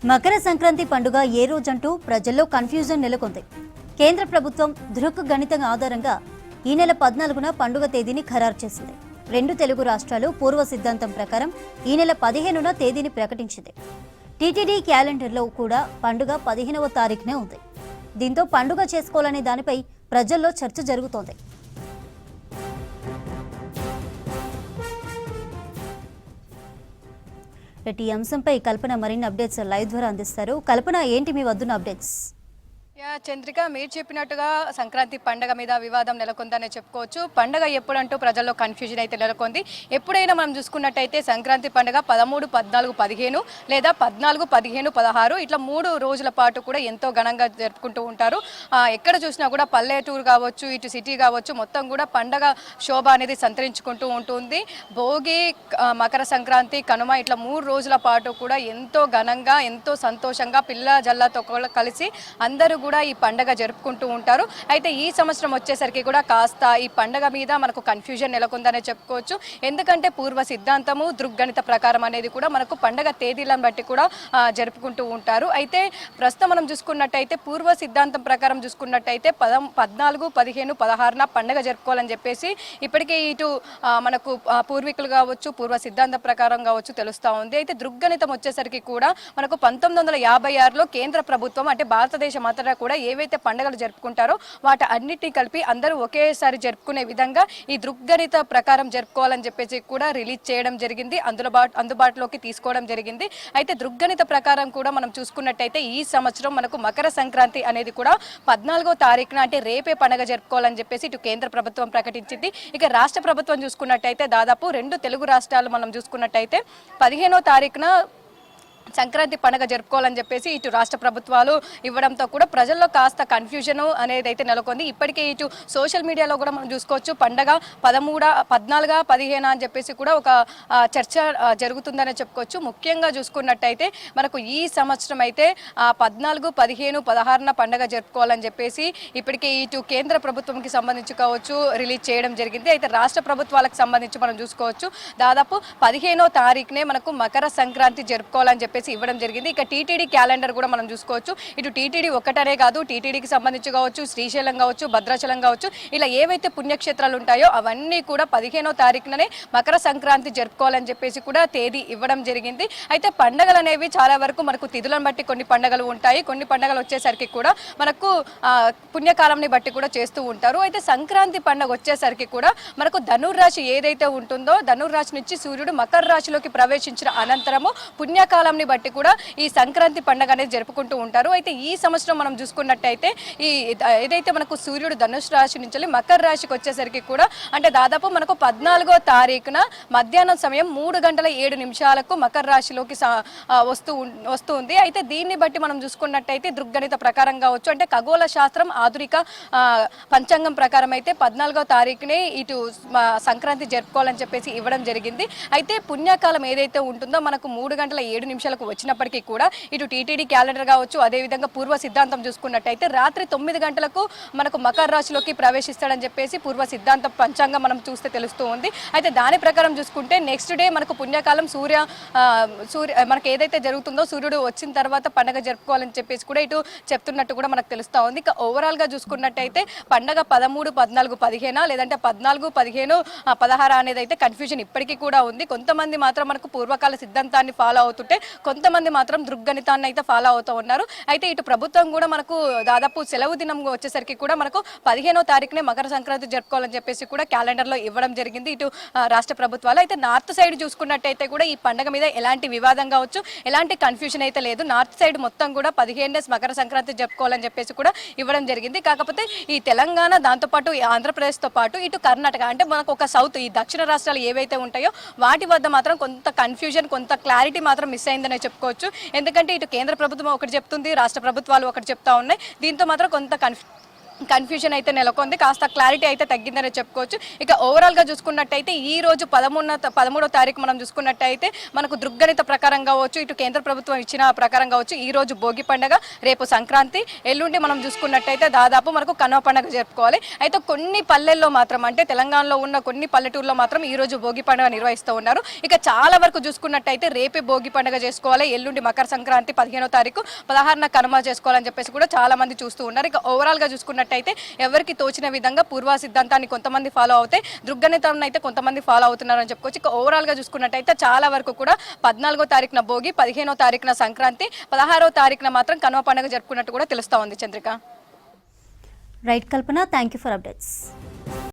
మకర సంక్రాంతి పండుగ ఏ రోజంటూ ప్రజల్లో కన్ఫ్యూజన్ నెలకొంది. కేంద్ర ప్రభుత్వం దృక్ గణితం ఆధారంగా ఈ నెల 14న పండుగ తేదీని ఖరారు చేసింది. రెండు తెలుగు రాష్ట్రాలు పూర్వ సిద్ధాంతం ప్రకారం ఈ నెల 15న తేదీని ప్రకటించింది. టీటీడీ క్యాలెండర్లో కూడా పండుగ 15వ తారీఖునే ఉంది. దీంతో పండుగ చేసుకోవాలనే దానిపై ప్రజల్లో చర్చ జరుగుతోంది. ఈ అంశంపై కల్పన మరిన్ని అప్డేట్స్ లైవ్ ద్వారా అందిస్తారు. కల్పన, ఏంటి మీ వద్దున్న అప్డేట్స్? చంద్రిక, మీరు చెప్పినట్టుగా సంక్రాంతి పండుగ మీద వివాదం నెలకొందనే చెప్పుకోవచ్చు. పండుగ ఎప్పుడంటూ ప్రజల్లో కన్ఫ్యూజన్ అయితే నెలకొంది. ఎప్పుడైనా మనం చూసుకున్నట్టయితే సంక్రాంతి పండుగ 13, 14, 15 లేదా 14, 15, 16 ఇట్లా 3 రోజుల పాటు కూడా ఎంతో ఘనంగా జరుపుకుంటూ ఉంటారు. ఎక్కడ చూసినా కూడా పల్లెటూరు కావచ్చు, ఇటు సిటీ కావచ్చు, మొత్తం కూడా పండుగ శోభ అనేది సంతరించుకుంటూ ఉంటుంది. భోగి, మకర సంక్రాంతి, కనుమ ఇట్లా 3 రోజుల పాటు కూడా ఎంతో ఘనంగా, ఎంతో సంతోషంగా పిల్ల జల్లతో కలిసి అందరూ కూడా ఈ పండగ జరుపుకుంటూ ఉంటారు. అయితే ఈ సంవత్సరం వచ్చేసరికి కూడా కాస్త ఈ పండగ మీద మనకు కన్ఫ్యూజన్ నెలకొందనే చెప్పుకోవచ్చు. ఎందుకంటే పూర్వ సిద్ధాంతము దృగ్గణిత ప్రకారం అనేది కూడా మనకు పండగ తేదీలను బట్టి కూడా జరుపుకుంటూ ఉంటారు. అయితే ప్రస్తుతం మనం చూసుకున్నట్టయితే పూర్వ సిద్ధాంతం ప్రకారం చూసుకున్నట్టయితే 14, 15, 16న పండగ జరుపుకోవాలని చెప్పేసి ఇప్పటికే ఇటు మనకు పూర్వీకులు కావచ్చు, పూర్వ సిద్ధాంతం ప్రకారం కావచ్చు తెలుస్తూ ఉంది. అయితే దృగ్గణితం వచ్చేసరికి కూడా మనకు 1956లో కేంద్ర ప్రభుత్వం అంటే భారతదేశం అంతటా కూడా ఏవైతే పండుగలు జరుపుకుంటారో వాటి అన్నిటినీ కలిపి అందరూ ఒకేసారి జరుపుకునే విధంగా ఈ దృగ్గణిత ప్రకారం జరుపుకోవాలని చెప్పేసి కూడా రిలీజ్ చేయడం జరిగింది, అందుబాటులోకి తీసుకోవడం జరిగింది. అయితే దృగ్గణిత ప్రకారం కూడా మనం చూసుకున్నట్టయితే ఈ సంవత్సరం మనకు మకర సంక్రాంతి అనేది కూడా 14వ తారీఖున అంటే రేపే పండుగ జరుపుకోవాలని చెప్పేసి ఇటు కేంద్ర ప్రభుత్వం ప్రకటించింది. ఇక రాష్ట్ర ప్రభుత్వం చూసుకున్నట్టయితే దాదాపు 2 తెలుగు రాష్ట్రాలు మనం చూసుకున్నట్టయితే 15వ తారీఖున సంక్రాంతి పండుగ జరుపుకోవాలని చెప్పేసి ఇటు రాష్ట్ర ప్రభుత్వాలు ఇవ్వడంతో కూడా ప్రజల్లో కాస్త కన్ఫ్యూజన్ అనేది అయితే నెలకొంది. ఇప్పటికే ఇటు సోషల్ మీడియాలో కూడా మనం చూసుకోవచ్చు పండగ 13, 14, 15 అని చెప్పేసి కూడా ఒక చర్చ జరుగుతుందనే చెప్పుకోవచ్చు. ముఖ్యంగా చూసుకున్నట్టయితే మనకు ఈ సంవత్సరం అయితే 14, 15, 16న పండుగ జరుపుకోవాలని చెప్పేసి ఇప్పటికే ఇటు కేంద్ర ప్రభుత్వంకి సంబంధించి కావచ్చు రిలీజ్ చేయడం జరిగింది. అయితే రాష్ట్ర ప్రభుత్వాలకు సంబంధించి మనం చూసుకోవచ్చు దాదాపు 15వ తారీఖునే మనకు మకర సంక్రాంతి జరుపుకోవాలని చెప్పేసి ఇవ్వడం జరిగింది. ఇక టీటీడీ క్యాలెండర్ కూడా మనం చూసుకోవచ్చు. ఇటు టీటీడీ ఒక్కటనే కాదు, టీటీడీకి సంబంధించి కావచ్చు, శ్రీశైలం కావచ్చు, భద్రాచలం కావచ్చు, ఇలా ఏవైతే పుణ్యక్షేత్రాలు ఉంటాయో అవన్నీ కూడా 15వ తారీఖుననే మకర సంక్రాంతి జరుపుకోవాలని చెప్పేసి కూడా తేదీ ఇవ్వడం జరిగింది. అయితే పండుగలు అనేవి చాలా వరకు మనకు తిథులను బట్టి కొన్ని పండుగలు ఉంటాయి, కొన్ని పండుగలు వచ్చేసరికి కూడా మనకు పుణ్యకాలంని బట్టి కూడా చేస్తూ ఉంటారు. అయితే సంక్రాంతి పండుగ వచ్చేసరికి కూడా మనకు ధనుర్రాశి ఏదైతే ఉంటుందో ధనుర్రాశి నుంచి సూర్యుడు మకర రాశిలోకి ప్రవేశించిన అనంతరము పుణ్యకాలంని బట్టి కూడా ఈ సంక్రాంతి పండుగ అనేది జరుపుకుంటూ ఉంటారు. అయితే ఈ సంవత్సరం మనం చూసుకున్నట్టయితే ఈ ఏదైతే మనకు సూర్యుడు ధనుష్ రాశి నుంచి మకర రాశికి వచ్చేసరికి కూడా అంటే దాదాపు మనకు 14వ తారీఖున మధ్యాహ్నం సమయం 3:07 మకర రాశిలోకి వస్తుంది. అయితే దీన్ని బట్టి మనం చూసుకున్నట్టయితే దృగ్గణిత ప్రకారం కావచ్చు అంటే ఖగోళ శాస్త్రం ఆధునిక పంచాంగం ప్రకారం అయితే 14వ తారీఖునే ఇటు సంక్రాంతి జరుపుకోవాలని చెప్పేసి ఇవ్వడం జరిగింది. అయితే పుణ్యకాలం ఏదైతే ఉంటుందో మనకు 3:07 వచ్చినప్పటికీ కూడా ఇటు టీటీడీ క్యాలెండర్ కావచ్చు, అదేవిధంగా పూర్వ సిద్ధాంతం చూసుకున్నట్టయితే రాత్రి 9 గంటలకు మనకు మకర రాశిలోకి ప్రవేశిస్తాడని చెప్పేసి పూర్వ సిద్ధాంతం పంచాంగం మనం చూస్తే తెలుస్తూ ఉంది. అయితే దాని ప్రకారం చూసుకుంటే నెక్స్ట్ డే మనకు పుణ్యకాలం సూర్య మనకు ఏదైతే జరుగుతుందో సూర్యుడు వచ్చిన తర్వాత పండుగ జరుపుకోవాలని చెప్పేసి కూడా ఇటు చెప్తున్నట్టు కూడా మనకు తెలుస్తూ ఉంది. ఇక ఓవరాల్గా చూసుకున్నట్టయితే పండుగ 13, 14, 15 లేదంటే 14, 15, 16 అనేది అయితే కన్ఫ్యూజన్ ఇప్పటికీ కూడా ఉంది. కొంతమంది మాత్రం మనకు పూర్వకాల సిద్ధాంతాన్ని ఫాలో అవుతుంటే కొంతమంది మాత్రం దృగ్గణితాన్ని అయితే ఫాలో అవుతూ ఉన్నారు. అయితే ఇటు ప్రభుత్వం కూడా మనకు దాదాపు సెలవు దినం వచ్చేసరికి కూడా మనకు 15వ తారీఖునే మకర సంక్రాంతి జరుపుకోవాలని చెప్పేసి కూడా క్యాలెండర్లో ఇవ్వడం జరిగింది ఇటు రాష్ట్ర ప్రభుత్వాలు. అయితే నార్త్ సైడ్ చూసుకున్నట్టయితే కూడా ఈ పండుగ మీద ఎలాంటి వివాదం కావచ్చు, ఎలాంటి కన్ఫ్యూజన్ అయితే లేదు. నార్త్ సైడ్ మొత్తం కూడా 15 డేస్ మకర సంక్రాంతి జరుపుకోవాలని చెప్పేసి కూడా ఇవ్వడం జరిగింది. కాకపోతే ఈ తెలంగాణ దాంతోపాటు ఆంధ్రప్రదేశ్తో పాటు ఇటు కర్ణాటక అంటే మనకు ఒక సౌత్ ఈ దక్షిణ రాష్ట్రాలు ఏవైతే ఉంటాయో వాటి వద్ద మాత్రం కొంత కన్ఫ్యూజన్, కొంత క్లారిటీ మాత్రం మిస్ అయిందనే చెప్పుకోవచ్చు. ఎందుకంటే ఇటు కేంద్ర ప్రభుత్వం ఒకటి చెప్తుంది, రాష్ట్ర ప్రభుత్వాలు ఒకటి చెప్తా ఉన్నాయి. దీంతో మాత్రం కొంత కన్ఫ్యూజన్ అయితే నెలకొంది, కాస్త క్లారిటీ అయితే తగ్గిందని చెప్పుకోవచ్చు. ఇక ఓవరాల్గా చూసుకున్నట్టయితే ఈ రోజు 13వ తారీఖు మనం చూసుకున్నట్టయితే మనకు దృగ్గణిత ప్రకారం కావచ్చు, ఇటు కేంద్ర ప్రభుత్వం ఇచ్చిన ప్రకారం కావచ్చు, ఈ రోజు భోగి పండుగ, రేపు సంక్రాంతి, ఎల్లుండి మనం చూసుకున్నట్టయితే దాదాపు మనకు కనుమ పండుగ జరుపుకోవాలి. అయితే కొన్ని పల్లెల్లో మాత్రం, అంటే తెలంగాణలో ఉన్న కొన్ని పల్లెటూరులో మాత్రం ఈ రోజు భోగి పండుగ నిర్వహిస్తూ ఉన్నారు. ఇక చాలా వరకు చూసుకున్నట్టయితే రేపే భోగి పండుగ చేసుకోవాలి, ఎల్లుండి మకర సంక్రాంతి 15వ తారీఖు, 16న కనుమ చేసుకోవాలని చెప్పేసి కూడా చాలా మంది చూస్తూ ఉన్నారు. ఇక ఓవరాల్గా చూసుకున్నట్టయితే ఎవరికి తోచిన విధంగా పూర్వ సిద్ధాంతాన్ని కొంతమంది ఫాలో అవుతే, దృగ్గణితాన్ని అయితే కొంతమంది ఫాలో అవుతున్నారని చెప్పుకోవచ్చు. ఇక ఓవరాల్గా చూసుకున్నట్టయితే చాలా వరకు కూడా 14వ తారీఖున భోగి, 15వ తారీఖున సంక్రాంతి, 16వ తారీఖున మాత్రం కనుమ పండుగ జరుపుకున్నట్టు కూడా తెలుస్తూ ఉంది. Chandrika. Right Kalpana, thank you for updates.